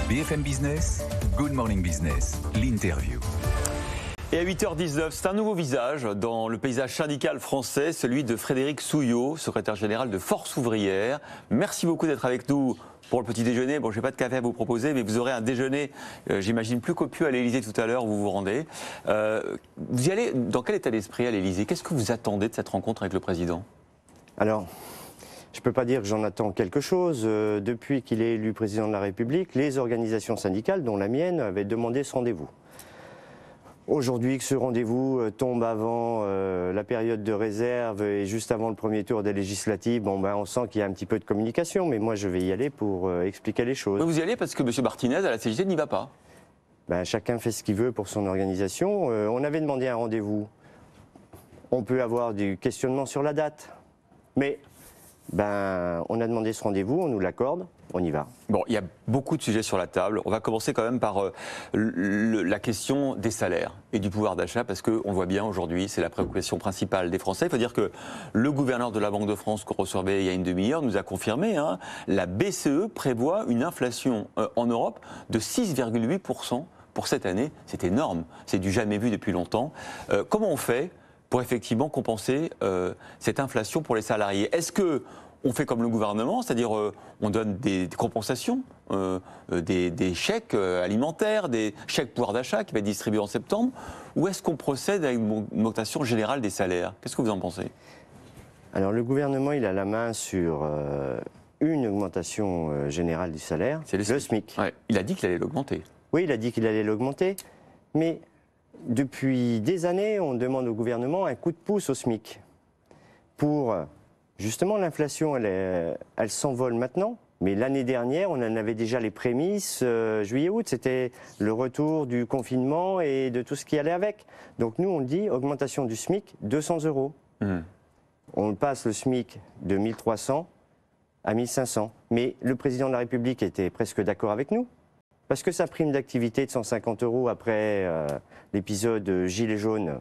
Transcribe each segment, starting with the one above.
BFM Business, Good Morning Business, l'interview. Et à 8h19, c'est un nouveau visage dans le paysage syndical français, celui de Frédéric Souillot, secrétaire général de Force Ouvrière. Merci beaucoup d'être avec nous pour le petit déjeuner. Bon, je n'ai pas de café à vous proposer, mais vous aurez un déjeuner, j'imagine, plus copieux à l'Élysée tout à l'heure où vous vous rendez. Vous y allez dans quel état d'esprit à l'Élysée? Qu'est-ce que vous attendez de cette rencontre avec le président? Alors, je ne peux pas dire que j'en attends quelque chose. Depuis qu'il est élu président de la République, les organisations syndicales, dont la mienne, avaient demandé ce rendez-vous. Aujourd'hui, que ce rendez-vous tombe avant la période de réserve et juste avant le premier tour des législatives, on sent qu'il y a un petit peu de communication, mais moi je vais y aller pour expliquer les choses. Mais vous y allez parce que M. Martinez, à la CGT, n'y va pas. Chacun fait ce qu'il veut pour son organisation. On avait demandé un rendez-vous. On peut avoir du questionnement sur la date, mais on a demandé ce rendez-vous, on nous l'accorde, on y va. Bon, il y a beaucoup de sujets sur la table. On va commencer quand même par la question des salaires et du pouvoir d'achat, parce qu'on le voit bien aujourd'hui, c'est la préoccupation principale des Français. Il faut dire que le gouverneur de la Banque de France, qu'on recevait il y a une demi-heure, nous a confirmé, la BCE prévoit une inflation en Europe de 6,8% pour cette année. C'est énorme, c'est du jamais vu depuis longtemps. Comment on fait pour effectivement compenser cette inflation pour les salariés? Est-ce que on fait comme le gouvernement, c'est-à-dire on donne des compensations, des chèques alimentaires, des chèques pouvoir d'achat qui va être distribué en septembre, ou est-ce qu'on procède à une augmentation générale des salaires? Qu'est-ce que vous en pensez? Alors le gouvernement, il a la main sur une augmentation générale du salaire, c'est le SMIC. Ouais. Il a dit qu'il allait l'augmenter. Oui, il a dit qu'il allait l'augmenter, mais depuis des années, on demande au gouvernement un coup de pouce au SMIC pour... Justement, l'inflation, elle s'envole maintenant, mais l'année dernière, on en avait déjà les prémices, juillet-août, c'était le retour du confinement et de tout ce qui allait avec. Donc nous, on dit augmentation du SMIC, 200 €. On passe le SMIC de 1300 à 1500. Mais le président de la République était presque d'accord avec nous, parce que sa prime d'activité de 150 € après l'épisode Gilets jaunes,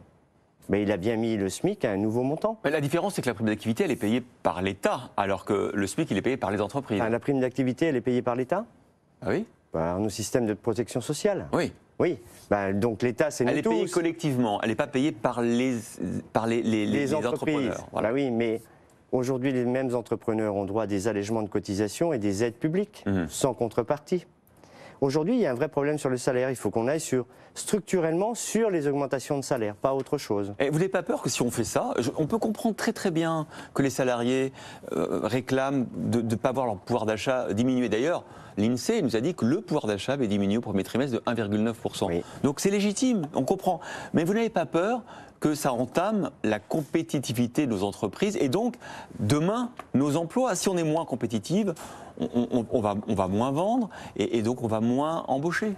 il a bien mis le SMIC à un nouveau montant. Mais la différence, c'est que la prime d'activité, elle est payée par l'État, alors que le SMIC, il est payé par les entreprises. La prime d'activité, elle est payée par l'État? Ah oui? Par nos systèmes de protection sociale. Oui. Oui. Donc l'État, c'est nous tous. Elle est payée collectivement, elle n'est pas payée par les entrepreneurs. Voilà. Oui, mais aujourd'hui, les mêmes entrepreneurs ont droit à des allègements de cotisations et des aides publiques, sans contrepartie. Aujourd'hui, il y a un vrai problème sur le salaire. Il faut qu'on aille structurellement sur les augmentations de salaire, pas autre chose. Et vous n'avez pas peur que si on fait ça, on peut comprendre très bien que les salariés réclament de ne pas voir leur pouvoir d'achat diminuer. D'ailleurs, l'INSEE nous a dit que le pouvoir d'achat avait diminué au premier trimestre de 1,9%. Oui. Donc c'est légitime, on comprend. Mais vous n'avez pas peur que ça entame la compétitivité de nos entreprises et donc, demain, nos emplois, si on est moins compétitif, on va moins vendre et donc on va moins embaucher.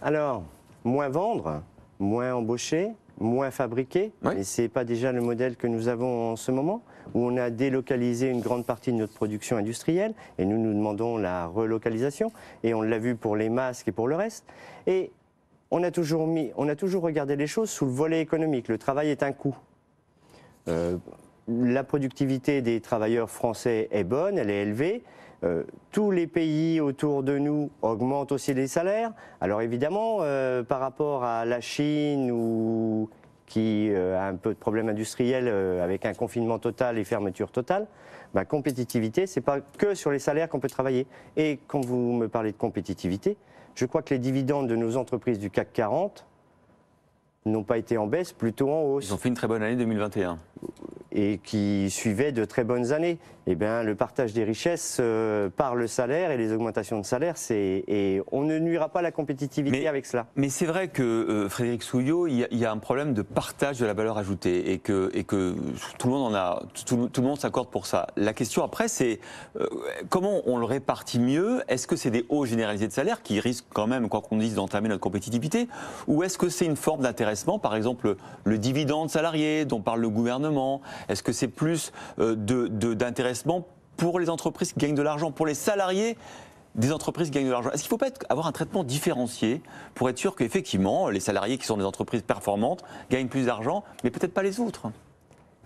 Alors, moins vendre, moins embaucher, moins fabriquer, mais ce n'est pas déjà le modèle que nous avons en ce moment, où on a délocalisé une grande partie de notre production industrielle et nous demandons la relocalisation et on l'a vu pour les masques et pour le reste. Et on a toujours regardé les choses sous le volet économique. Le travail est un coût. La productivité des travailleurs français est bonne, elle est élevée. Tous les pays autour de nous augmentent aussi les salaires. Alors évidemment, par rapport à la Chine qui a un peu de problèmes industriels avec un confinement total et fermeture totale, compétitivité, ce n'est pas que sur les salaires qu'on peut travailler. Et quand vous me parlez de compétitivité, je crois que les dividendes de nos entreprises du CAC 40 n'ont pas été en baisse, plutôt en hausse. Ils ont fait une très bonne année 2021. Et qui suivaient de très bonnes années. Eh bien, le partage des richesses par le salaire et les augmentations de salaire, et on ne nuira pas à la compétitivité avec cela. Mais c'est vrai que, Frédéric Souillot, il y a un problème de partage de la valeur ajoutée et que tout le monde s'accorde pour ça. La question après, c'est comment on le répartit mieux? Est-ce que c'est des hausses généralisées de salaire qui risquent quand même, quoi qu'on dise, d'entamer notre compétitivité? Ou est-ce que c'est une forme d'intéressement, par exemple le dividende salarié dont parle le gouvernement? Est-ce que c'est plus d'intéressement pour les entreprises qui gagnent de l'argent, pour les salariés des entreprises qui gagnent de l'argent? Est-ce qu'il ne faut pas avoir un traitement différencié pour être sûr qu'effectivement, les salariés qui sont des entreprises performantes gagnent plus d'argent, mais peut-être pas les autres?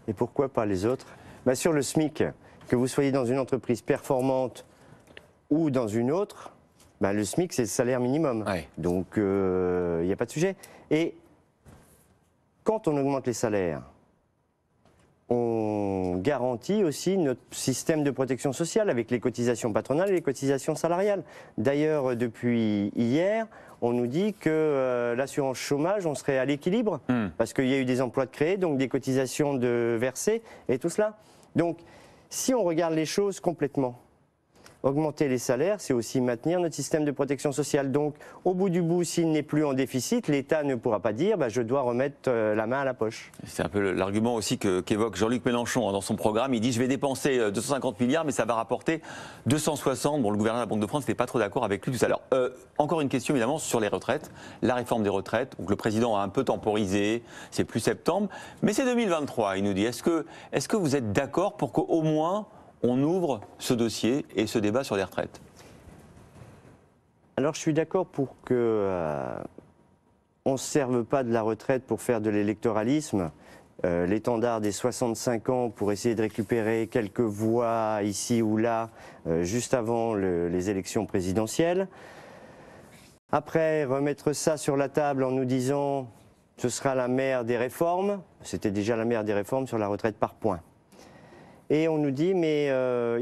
Et pourquoi pas les autres? Sur le SMIC, que vous soyez dans une entreprise performante ou dans une autre, Ben, le SMIC, c'est le salaire minimum. Ouais. Donc, il n'y a pas de sujet. Et quand on augmente les salaires, on garantit aussi notre système de protection sociale avec les cotisations patronales et les cotisations salariales. D'ailleurs, depuis hier, on nous dit que l'assurance chômage, on serait à l'équilibre parce qu'il y a eu des emplois de créés, donc des cotisations de versées et tout cela. Donc, si on regarde les choses complètement, augmenter les salaires, c'est aussi maintenir notre système de protection sociale. Donc, au bout du bout, s'il n'est plus en déficit, l'État ne pourra pas dire je dois remettre la main à la poche. C'est un peu l'argument aussi qu'évoque Jean-Luc Mélenchon dans son programme. Il dit je vais dépenser 250 milliards, mais ça va rapporter 260. Bon, le gouverneur de la Banque de France n'était pas trop d'accord avec lui tout à l'heure. Encore une question évidemment sur les retraites, la réforme des retraites. Donc, le président a un peu temporisé, c'est plus septembre, mais c'est 2023. Il nous dit est-ce que vous êtes d'accord pour qu'au moins on ouvre ce dossier et ce débat sur les retraites? Alors je suis d'accord pour que on ne se serve pas de la retraite pour faire de l'électoralisme. L'étendard des 65 ans pour essayer de récupérer quelques voix ici ou là juste avant les élections présidentielles. Après, remettre ça sur la table en nous disant ce sera la mère des réformes. C'était déjà la mère des réformes sur la retraite par points. Et on nous dit, mais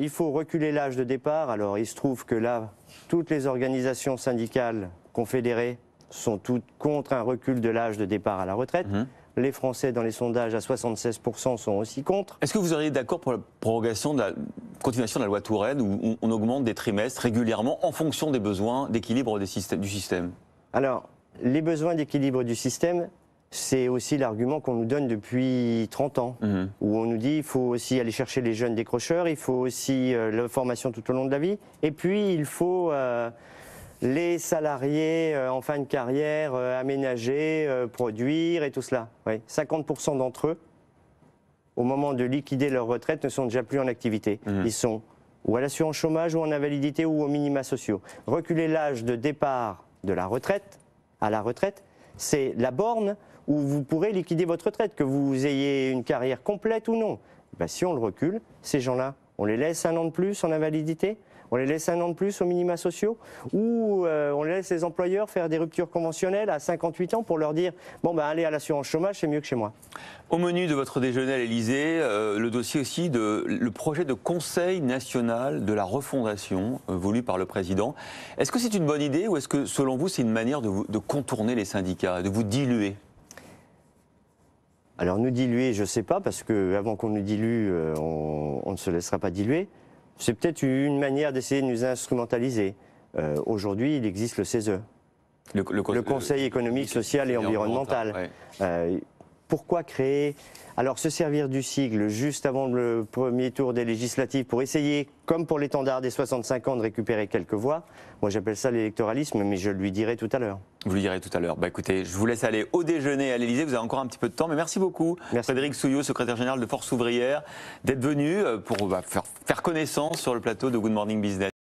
il faut reculer l'âge de départ. Alors il se trouve que là, toutes les organisations syndicales confédérées sont toutes contre un recul de l'âge de départ à la retraite. Les Français, dans les sondages, à 76% sont aussi contre. Est-ce que vous seriez d'accord pour la prorogation de la continuation de la loi Touraine où on augmente des trimestres régulièrement en fonction des besoins d'équilibre du système? Alors, les besoins d'équilibre du système, c'est aussi l'argument qu'on nous donne depuis 30 ans, où on nous dit qu'il faut aussi aller chercher les jeunes décrocheurs, il faut aussi la formation tout au long de la vie, et puis il faut les salariés en fin de carrière aménager, produire et tout cela. Oui. 50% d'entre eux, au moment de liquider leur retraite, ne sont déjà plus en activité. Ils sont ou à l'assurance chômage, ou en invalidité, ou aux minima sociaux. Reculer l'âge de départ de la retraite, à la retraite, c'est la borne où vous pourrez liquider votre retraite, que vous ayez une carrière complète ou non. Ben, si on le recule, ces gens-là, on les laisse un an de plus en invalidité, on les laisse un an de plus aux minima sociaux, ou on laisse les employeurs faire des ruptures conventionnelles à 58 ans pour leur dire « bon ben allez à l'assurance chômage, c'est mieux que chez moi ». Au menu de votre déjeuner à l'Élysée, le dossier aussi le projet de Conseil national de la refondation voulu par le président. Est-ce que c'est une bonne idée ou est-ce que selon vous c'est une manière de contourner les syndicats, de vous diluer ? Alors nous diluer, je ne sais pas, parce qu'avant qu'on nous dilue, on ne se laissera pas diluer. C'est peut-être une manière d'essayer de nous instrumentaliser. Aujourd'hui, il existe le CESE, le Conseil économique, social et environnemental. Ouais. Pourquoi créer... Alors se servir du sigle juste avant le premier tour des législatives pour essayer, comme pour l'étendard des 65 ans, de récupérer quelques voix, moi j'appelle ça l'électoralisme, mais je lui dirai tout à l'heure. Vous lui direz tout à l'heure. Bah écoutez, je vous laisse aller au déjeuner à l'Élysée, vous avez encore un petit peu de temps, mais merci beaucoup. Merci. Frédéric Souillot, secrétaire général de Force ouvrière, d'être venu pour faire connaissance sur le plateau de Good Morning Business.